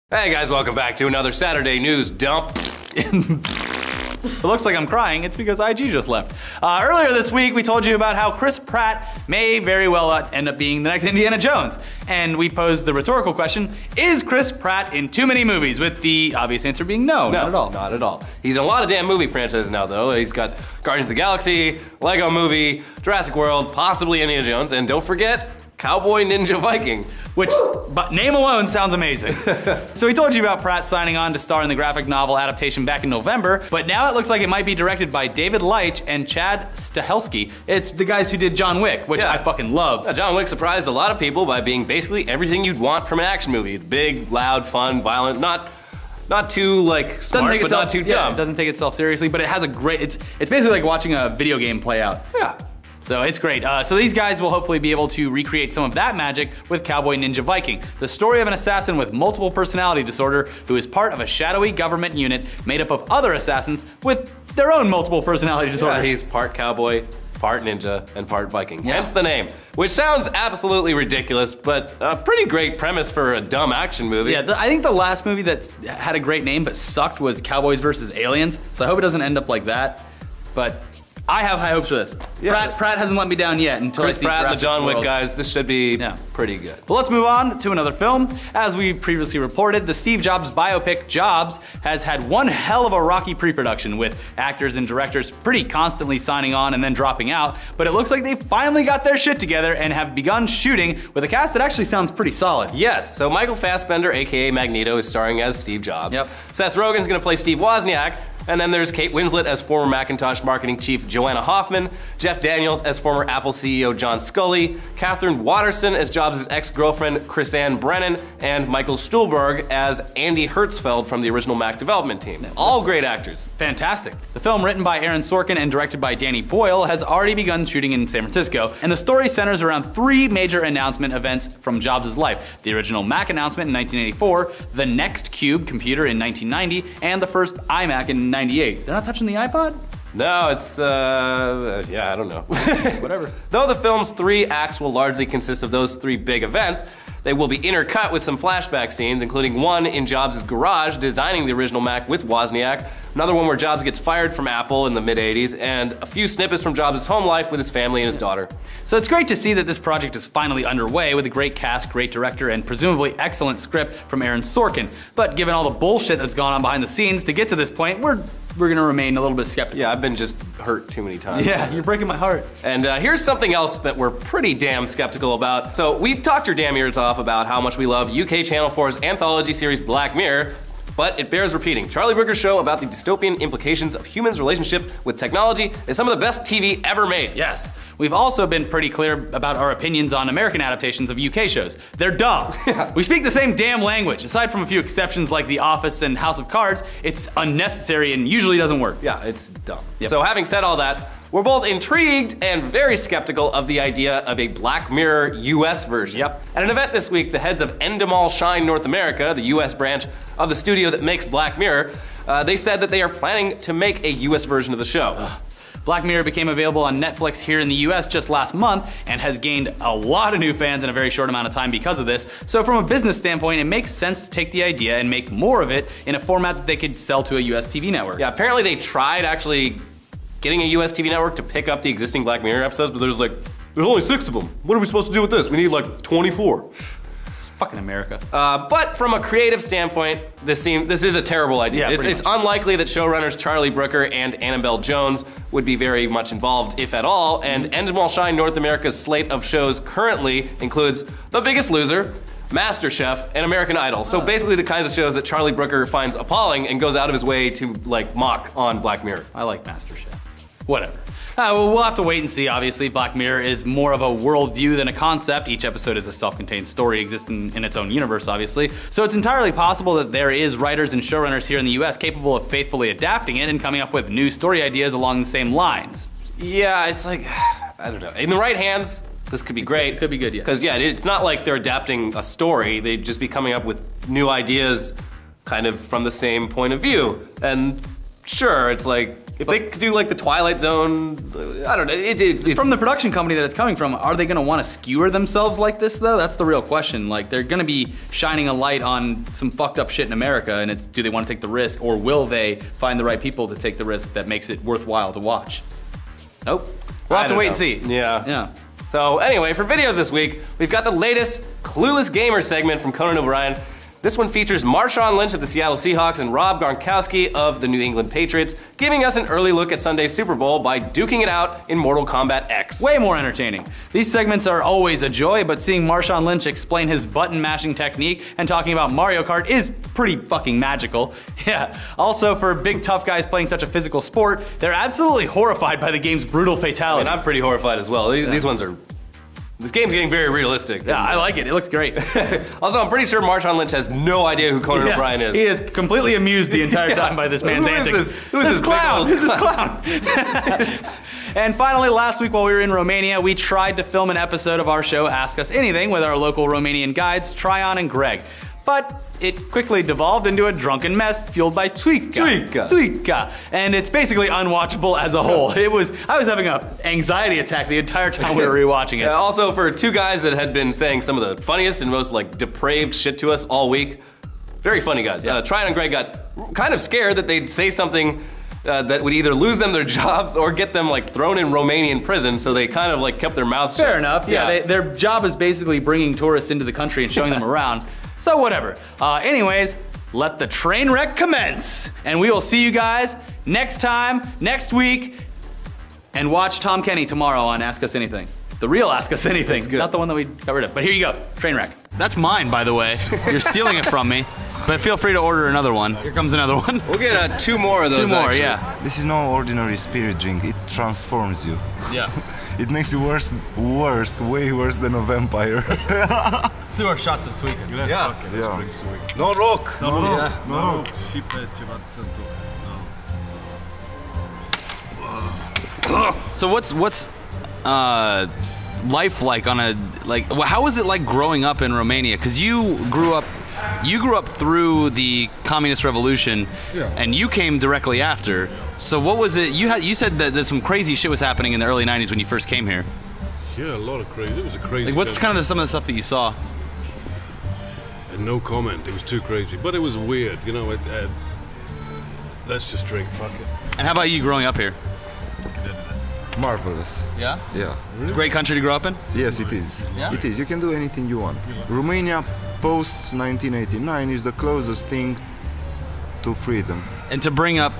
Hey guys, welcome back to another Saturday news dump. It looks like I'm crying. It's because IG just left. Earlier this week, we told you about how Chris Pratt may very well end up being the next Indiana Jones. And we posed the rhetorical question, is Chris Pratt in too many movies? With the obvious answer being no, not at all. Not at all. He's in a lot of damn movie franchises now though. He's got Guardians of the Galaxy, Lego Movie, Jurassic World, possibly Indiana Jones, and don't forget, Cowboy Ninja Viking. Which, but name alone sounds amazing. So we told you about Pratt signing on to star in the graphic novel adaptation back in November, but now it looks like it might be directed by David Leitch and Chad Stahelski. It's the guys who did John Wick, which I fucking love. John Wick surprised a lot of people by being basically everything you'd want from an action movie. It's big, loud, fun, violent, not too like smart, but not too dumb. It doesn't take itself seriously, but it has a great, it's basically like watching a video game play out. Yeah. So it's great. So these guys will hopefully be able to recreate some of that magic with Cowboy Ninja Viking, the story of an assassin with multiple personality disorder who is part of a shadowy government unit made up of other assassins with their own multiple personality disorders. Yeah, he's part cowboy, part ninja, and part Viking. Hence the name, which sounds absolutely ridiculous, but a pretty great premise for a dumb action movie. Yeah, I think the last movie that had a great name but sucked was Cowboys vs. Aliens, so I hope it doesn't end up like that, but I have high hopes for this. Yeah. Pratt hasn't let me down yet until Chris I see Pratt and the John Wick World. guys, this should be pretty good. Well, let's move on to another film. As we previously reported, the Steve Jobs biopic Jobs has had one hell of a rocky pre-production with actors and directors pretty constantly signing on and then dropping out, but it looks like they finally got their shit together and have begun shooting with a cast that actually sounds pretty solid. Yes, so Michael Fassbender, aka Magneto, is starring as Steve Jobs. Yep. Seth Rogen's gonna play Steve Wozniak, and then there's Kate Winslet as former Macintosh marketing chief Joanna Hoffman, Jeff Daniels as former Apple CEO John Scully, Catherine Waterston as Jobs' ex-girlfriend Chrisanne Brennan, and Michael Stuhlbarg as Andy Hertzfeld from the original Mac development team. All great actors. Fantastic. The film, written by Aaron Sorkin and directed by Danny Boyle, has already begun shooting in San Francisco, and the story centers around three major announcement events from Jobs' life. The original Mac announcement in 1984, the Next Cube computer in 1990, and the first iMac in 98. They're not touching the iPod? No, it's, yeah, I don't know. Whatever. Though the film's three acts will largely consist of those three big events, they will be intercut with some flashback scenes, including one in Jobs' garage designing the original Mac with Wozniak, another one where Jobs gets fired from Apple in the mid-80s, and a few snippets from Jobs' home life with his family and his daughter. So it's great to see that this project is finally underway with a great cast, great director, and presumably excellent script from Aaron Sorkin. But given all the bullshit that's gone on behind the scenes to get to this point, we're gonna remain a little bit skeptical. Yeah, I've been just hurt too many times. Yeah, you're breaking my heart. And here's something else that we're pretty damn skeptical about. So we talked your damn ears off about how much we love UK Channel 4's anthology series Black Mirror, but it bears repeating. Charlie Brooker's show about the dystopian implications of humans' relationship with technology is some of the best TV ever made. Yes. We've also been pretty clear about our opinions on American adaptations of UK shows. They're dumb. We speak the same damn language. Aside from a few exceptions like The Office and House of Cards, it's unnecessary and usually doesn't work. Yeah, it's dumb. Yep. So having said all that, we're both intrigued and very skeptical of the idea of a Black Mirror US version. Yep. At an event this week, the heads of Endemol Shine North America, the US branch of the studio that makes Black Mirror, they said that they are planning to make a US version of the show. Black Mirror became available on Netflix here in the US just last month and has gained a lot of new fans in a very short amount of time because of this. So from a business standpoint, it makes sense to take the idea and make more of it in a format that they could sell to a US TV network. Yeah, apparently they tried actually getting a US TV network to pick up the existing Black Mirror episodes, but there's only 6 of them. What are we supposed to do with this? We need like 24. Fucking America. But from a creative standpoint, this is a terrible idea. Yeah, it's unlikely that showrunners Charlie Brooker and Annabelle Jones would be very much involved, if at all, and Endemol Shine North America's slate of shows currently includes The Biggest Loser, MasterChef, and American Idol. So basically the kinds of shows that Charlie Brooker finds appalling and goes out of his way to like mock on Black Mirror. I like MasterChef. Whatever. Well, we'll have to wait and see, obviously. Black Mirror is more of a worldview than a concept. Each episode is a self-contained story existing in its own universe, obviously. So it's entirely possible that there is writers and showrunners here in the US capable of faithfully adapting it and coming up with new story ideas along the same lines. Yeah, it's like, I don't know. In the right hands, this could be great. It could be good, yeah. Because yeah, it's not like they're adapting a story. They'd just be coming up with new ideas kind of from the same point of view. And sure, it's like, If they could do like the Twilight Zone, I don't know. It's from the production company that it's coming from, are they going to want to skewer themselves like this though? That's the real question. Like they're going to be shining a light on some fucked up shit in America, and it's do they want to take the risk, or will they find the right people to take the risk that makes it worthwhile to watch? Nope. We'll have to wait and see. Yeah. So anyway, for videos this week, we've got the latest Clueless Gamer segment from Conan O'Brien. This one features Marshawn Lynch of the Seattle Seahawks and Rob Gronkowski of the New England Patriots, giving us an early look at Sunday's Super Bowl by duking it out in Mortal Kombat X. Way more entertaining. These segments are always a joy, but seeing Marshawn Lynch explain his button mashing technique and talking about Mario Kart is pretty fucking magical. Yeah. Also, for big tough guys playing such a physical sport, they're absolutely horrified by the game's brutal fatalities. I'm pretty horrified as well. These ones are... This game's getting very realistic. Yeah, I like it. It looks great. Also, I'm pretty sure Marshawn Lynch has no idea who Conan O'Brien is. He is completely amused the entire time by this man's antics. Who is this clown? Who's this clown? And finally, last week while we were in Romania, we tried to film an episode of our show Ask Us Anything with our local Romanian guides, Tryon and Greg. But it quickly devolved into a drunken mess fueled by Tuica. And it's basically unwatchable as a whole. I was having an anxiety attack the entire time we were rewatching it. Also, for two guys that had been saying some of the funniest and most like depraved shit to us all week, very funny guys. Tryon and Greg got kind of scared that they'd say something that would either lose them their jobs or get them like thrown in Romanian prison, so they kind of like kept their mouths shut. Fair enough, yeah. Their job is basically bringing tourists into the country and showing them around. So whatever. Anyways, let the train wreck commence. And we will see you guys next time, next week. And watch Tom Kenny tomorrow on Ask Us Anything. The real Ask Us Anything, not the one that we got rid of. But here you go, train wreck. That's mine, by the way. You're stealing it from me. But feel free to order another one. Here comes another one. We'll get 2 more of those. 2 more, actually. yeah. This is no ordinary spirit drink. It transforms you. Yeah. It makes you worse, way worse than a vampire. Let's do our shots of Sweet. Yeah. No rock. No. So what's life like on a how was it like growing up in Romania? Because you grew up through the communist revolution, and you came directly after. So what was it? You said that there's some crazy shit was happening in the early '90s when you first came here. Yeah, a lot of crazy. It was a crazy. Like, what's kind of some of the stuff that you saw? And no comment. It was too crazy, but it was weird. You know, let's just drink. Fuck it. And how about you growing up here? Marvelous. Yeah? Yeah. It's a great country to grow up in? Yes, it is. Yeah? It is. You can do anything you want. Romania post 1989 is the closest thing to freedom. And to bring up,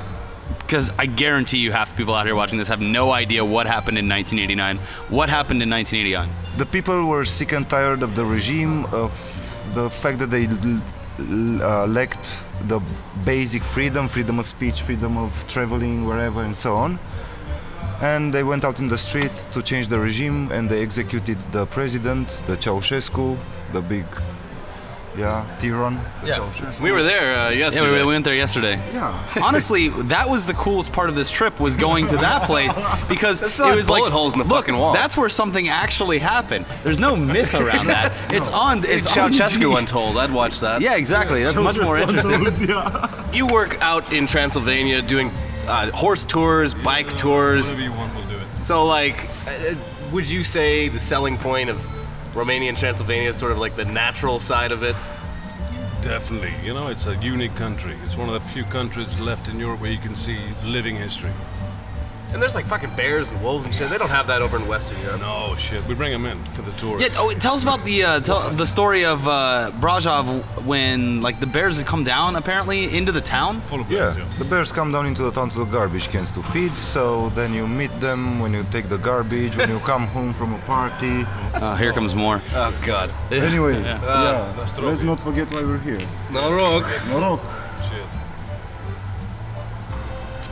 because I guarantee you half the people out here watching this have no idea what happened in 1989. What happened in 1989? The people were sick and tired of the regime, of the fact that they lacked the basic freedom of speech, freedom of traveling wherever and so on. And they went out in the street to change the regime, and they executed the president, the Ceausescu, the big, Tyrann. Yeah, we were there yesterday. Yeah, we went there yesterday. Yeah. Honestly, that was the coolest part of this trip, was going to that place, because it was bullet like holes in the fucking wall. That's where something actually happened. There's no myth around that. It's on. It's Ceausescu Untold. I'd watch that. Yeah, exactly. That's much more interesting. You work out in Transylvania doing horse tours, bike tours. Whatever you want, we'll do it. So, like, would you say the selling point of Romania and Transylvania is sort of like the natural side of it? Definitely. You know, it's a unique country. It's one of the few countries left in Europe where you can see living history. And there's like fucking bears and wolves and shit. They don't have that over in Western Europe. No shit. We bring them in for the tourists. Yeah. Tell us about the story of Brajov, when like the bears had come down apparently into the town. Full of bears, Yeah, the bears come down into the town to the garbage cans to feed, so then you meet them when you take the garbage, when you come home from a party. Here comes more. Oh god. Anyway, let's not forget why we're here. No rock. No rock. Cheers.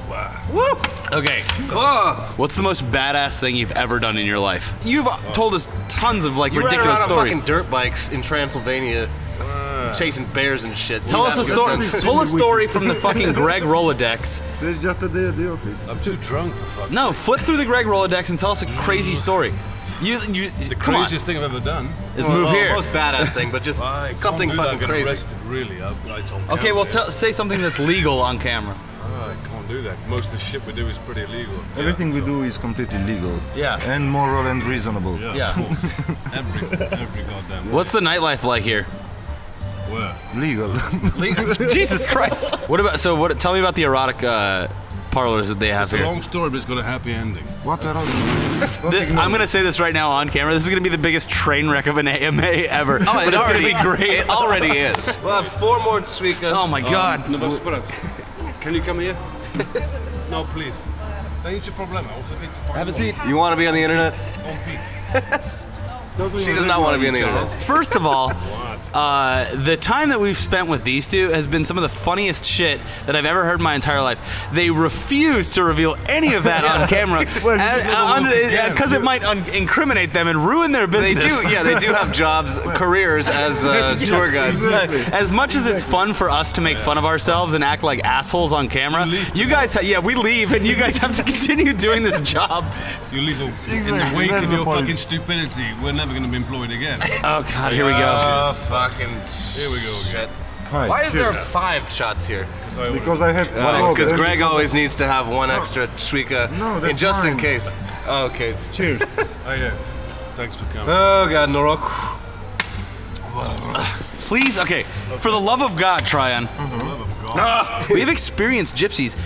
Wow. Woo! Okay. What's the most badass thing you've ever done in your life? You've told us tons of like You ridiculous ran around on stories. fucking dirt bikes in Transylvania, chasing bears and shit. Tell us a story. Pull a story from the fucking Greg Rolodex. There's just a day at the office. I'm too drunk for fuck's No, flip through the Greg Rolodex and tell us a crazy story. The come on. craziest thing I've ever done. Is move here. Most badass thing, but just something fucking I get crazy. arrested, really. I told Okay, well say something that's legal on camera. I can't can't do that. Most of the shit we do is pretty illegal. Everything we do is completely legal. Yeah. And moral and reasonable. Yeah. Of course. every goddamn. What's the nightlife like here? Where? Legal. Jesus Christ. What about, so what, tell me about the erotic parlors that they have It's a here. long story, but it's got a happy ending. What are I'm gonna say this right now on camera. This is gonna be the biggest train wreck of an AMA ever. Oh, but it's gonna be great. It already is. We'll have 4 more Suikas. Oh my god. No, but Pratt, can you come here? No, please. To jest problem. Have a seat. You want to be on the internet? She does not want to be on the internet. First of all, the time that we've spent with these two has been some of the funniest shit that I've ever heard in my entire life. They refuse to reveal any of that on camera because it might incriminate them and ruin their They business. do, yeah, they do have jobs, careers as tour guides. As much as it's fun for us to make fun of ourselves and act like assholes on camera, you guys, we leave and you guys have to continue doing this job. You leave in the wake of your fucking stupidity. We're never going to be employed again. Oh god, here we go. Fucking Here we go again. Hi, Why is there cheers. 5 shots here? Because I have one. Because Greg always needs to have 1 extra Suika No, that's just in fine. case. Oh, okay. Cheers. Oh yeah. Thanks for coming. Oh god, Norok. Please, okay, for the love of God, Tryon. We've experienced gypsies.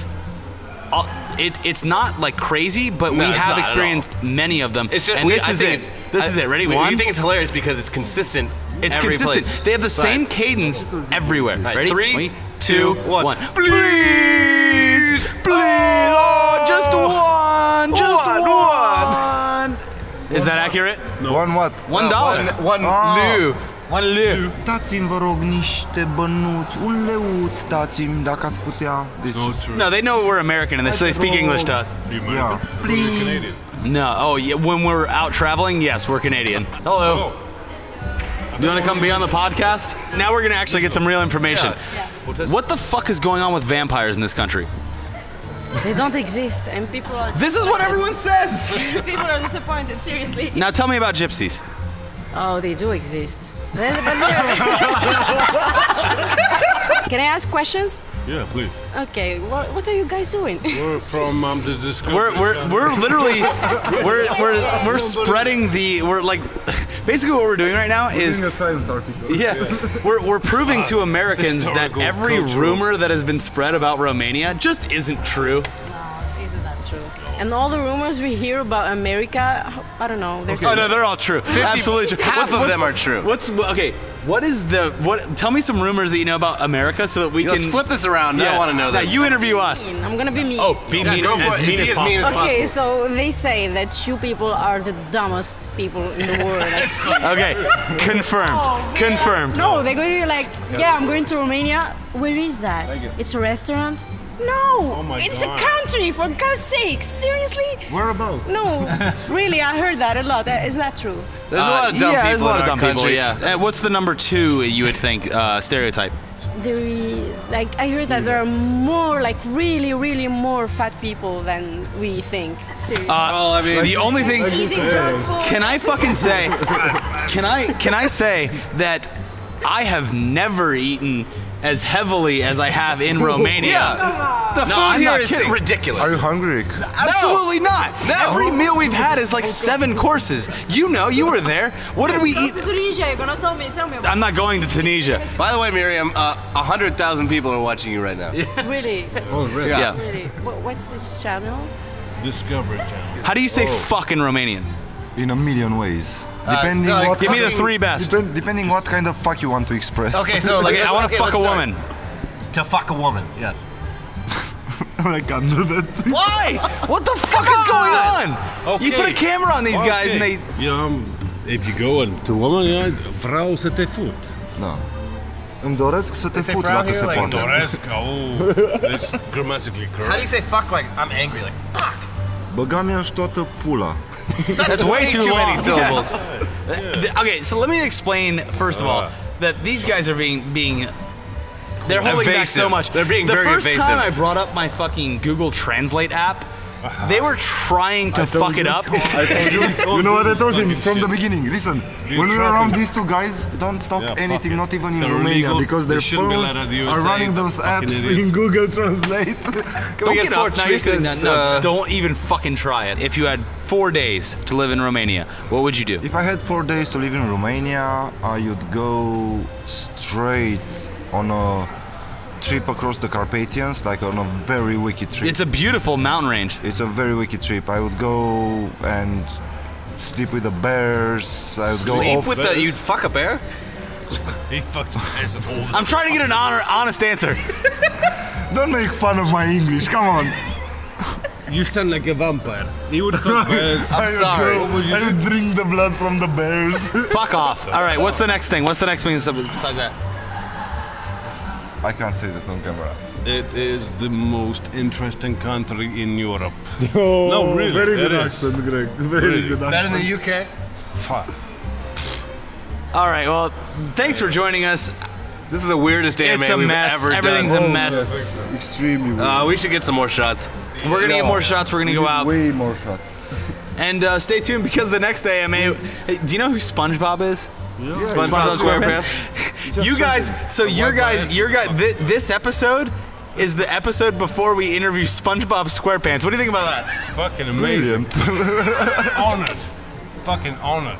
It's not like crazy, but we No, it's have not at experienced many of them. It's just, and I this is think it. it's- This is it. Ready? You One. think it's hilarious because it's consistent. It's every consistent. place. They have the same cadence everywhere. Right, Ready? 3, 2, 1. 1. Please, please, oh, just one, just one. Is that accurate? One what? $1. One leu. One leu. Dați-mi, vă rog, niște bănuți, un leuț, dați-mi, dacă ați putea. This No, true. No, they know we're American and they speak English to us. You Yeah. American. You're Canadian. No. Oh, yeah. When we're out traveling, yes, we're Canadian. Hello. Oh. You want to come be on the podcast? Now we're gonna actually get some real information. What the fuck is going on with vampires in this country? They don't exist, and people are. This is what everyone says. People are disappointed. Seriously. Now tell me about gypsies. Oh, they do exist. Can I ask questions? Yeah, please. Okay. What are you guys doing? We're from the Discovery We're literally we're spreading the basically what we're doing right now is Reading a science article. we're proving to Americans that Historical, every cultural. rumor that has been spread about Romania just isn't true. No, isn't that true? And all the rumors we hear about America, I don't know. They're Oh no, they're all true. Absolutely true. half of them are true. Tell me some rumors that you know about America so that we Let's can flip this around. I want to know Now that. you interview us. I'm gonna be mean. Oh, be Yeah, mean go for as it. mean Be as as mean possible. as Okay, so they say that you people are the dumbest people in the world. Okay, confirmed. Confirmed. No, they're going to be like, yeah, I'm going to Romania. Where is that? It's a restaurant? No, my it's God. a country, for God's sake. Seriously? Whereabouts? No, really, I heard that a lot. Is that true? There's a lot of dumb yeah, people there's a lot in of our dumb people. country. Yeah. What's the number 2 you would think stereotype? I heard that there are more, like really more fat people than we think. Seriously. Well, I mean, The only thing. Eating junk food. Can I fucking say? Can I say that I have never eaten as heavily as I have in Romania? yeah. The No, food I'm here not is kidding. ridiculous. Are you hungry? Absolutely not. No. Every meal we've had is like 7 courses. You know, you were there. What did we eat? Tunisia, you're gonna tell me about I'm not going to Tunisia. By the way, Miriam, 100,000 people are watching you right now. Really? Oh, really? Yeah. Really? What's this channel? Discovery Channel. How do you say fuck in Romanian? In a million ways. Depending so, like, what Give me the Fucking- 3 best. Depending what kind of fuck you want to express. Okay, so Okay, I want to fuck a woman. To fuck a woman, yes. I can't do that. Why? What the fuck is going on? You put a camera on these guys and they. If you go to woman, vreau să te fut. Da. Îmi doresc să te say fut frau dacă here, se like, poate. Doresc, it's grammatically correct. How do you say fuck like I'm angry? Like fuck. Băga mi-aș toată pula. That's way too many long. syllables. Okay, so let me explain first of all that these guys are being they're holding back so Evasive. much. They're being the very first evasive. time I brought up my fucking Google Translate app, They were trying to fuck it up. I told you. You know what I told him from the beginning? Listen, when we're around these two guys, don't talk anything, not even in They're Romania, illegal. because their They shouldn't be phones allowed out of the are USA, running those fucking apps idiots. in Google Translate. Don't get get four up. Now you're saying that. choices, No, don't even fucking try it. If you had 4 days to live in Romania, what would you do? If I had 4 days to live in Romania, I would go straight on a trip across the Carpathians, like on a very wicked trip. It's a beautiful mountain range. It's a very wicked trip. I would go and sleep with the bears. I would go Sleep off. with the, you'd fuck a bear? He fucks bears all the I'm trying to get an honest answer. Don't make fun of my English. Come on. You sound like a vampire. He would fuck bears. I would sorry. go, I would drink the blood from the bears. Fuck off. All right, what's the next thing? What's the next thing besides that? I can't say that on camera. It is the most interesting country in Europe. Oh, No, really, Very it good is. accent, Greg. Very Really. good accent. the UK? Fuck. All right, well, thanks for joining us. This is the weirdest anime It's a we've mess. ever Everything's done. a mess. Yes, extremely weird. We should get some more shots. We're gonna get more shots. We're gonna go out. Way more shots. And stay tuned because the next day I may. Hey, do you know who SpongeBob is? SpongeBob SquarePants. You guys. So your guys. This episode is the episode before we interview SpongeBob SquarePants. What do you think about that? Fucking amazing. Brilliant. Honored. Fucking honored.